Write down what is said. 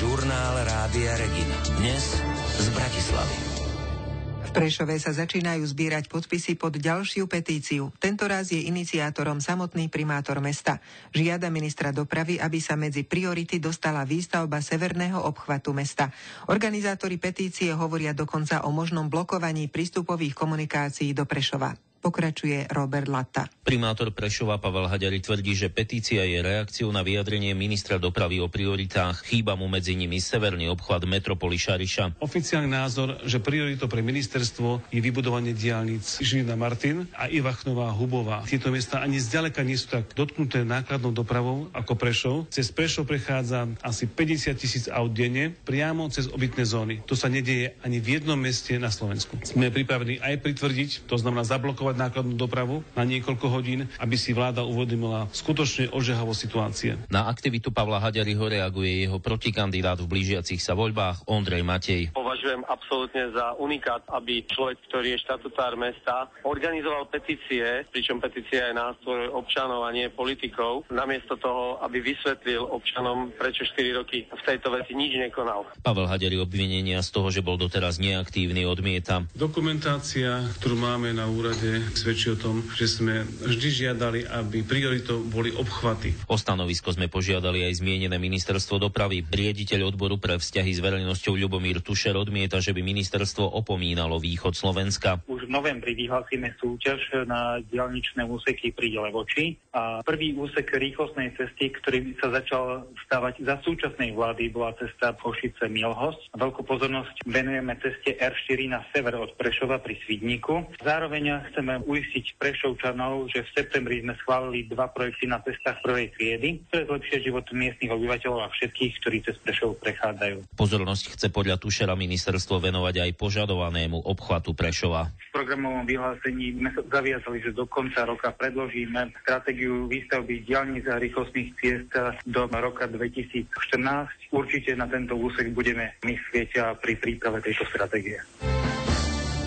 Žurnál Rádia Regina. Dnes z Bratislavy. V Prešove sa začínajú zbierať podpisy pod ďalšiu petíciu. Tento raz je iniciátorom samotný primátor mesta. Žiada ministra dopravy, aby sa medzi priority dostala výstavba severného obchvatu mesta. Organizátori petície hovoria dokonca o možnom blokovaní prístupových komunikácií do Prešova. Pokračuje Robert Latta. Primátor Prešova Pavel Haďari tvrdí, že petícia je reakciou na vyjadrenie ministra dopravy o prioritách. Chýba mu medzi nimi severný obchvat metropoly Šariša. Oficiálny názor, že prioritou pre ministerstvo je vybudovanie diaľnic Žilina Martin a Ivachnová Hubová. Tieto miesta ani zďaleka nie sú tak dotknuté nákladnou dopravou ako Prešov. Cez Prešov prechádza asi 50 000 aut denne priamo cez obytné zóny. To sa nedieje ani v jednom meste na Slovensku. Sme pripravení aj pritvrdiť, to znamená zablokovať nákladnú dopravu na niekoľko hodín, aby si vláda uvedomila skutočne ožehavosť situácie. Na aktivitu Pavla Haďariho reaguje jeho protikandidát v blížiacich sa voľbách Ondrej Matej. Považujem absolútne za unikát, aby človek, ktorý je štatutár mesta, organizoval petície, pričom petícia je nástroj občanov a nie politikov, namiesto toho, aby vysvetlil občanom, prečo 4 roky v tejto veci nič nekonal. Pavel Haďari obvinenia z toho, že bol doteraz neaktívny, odmieta. Dokumentácia, ktorú máme na úrade, svedčí o tom, že sme vždy žiadali, aby prioritou boli obchvaty. O stanovisko sme požiadali aj zmienené ministerstvo dopravy. Riaditeľ odboru pre vzťahy s verejnosťou Ľubomír Tušer odmieta, že by ministerstvo opomínalo východ Slovenska. Už v novembri vyhlásime súťaž na diaľničné úseky pri Levoči a prvý úsek rýchlostnej cesty, ktorý sa začal stavať za súčasnej vlády, bola cesta Košice-Milhos. Veľkú pozornosť venujeme ceste R4 na sever od Prešova pri Svidníku. Zároveň chceme uistiť Prešovčanov, že v septembri sme schválili 2 projekty na cestách prvej triedy, ktoré zlepšia život miestnych obyvateľov a všetkých, ktorí cez Prešov prechádzajú. Pozornosť chce podľa Tušera ministerstvo venovať aj požadovanému obchvatu Prešova. V programovom vyhlásení sme sa zaviazali, že do konca roka predložíme stratégiu výstavby diaľnic a rýchlostných ciest do roka 2014. Určite na tento úsek budeme myslieť pri príprave tejto stratégie.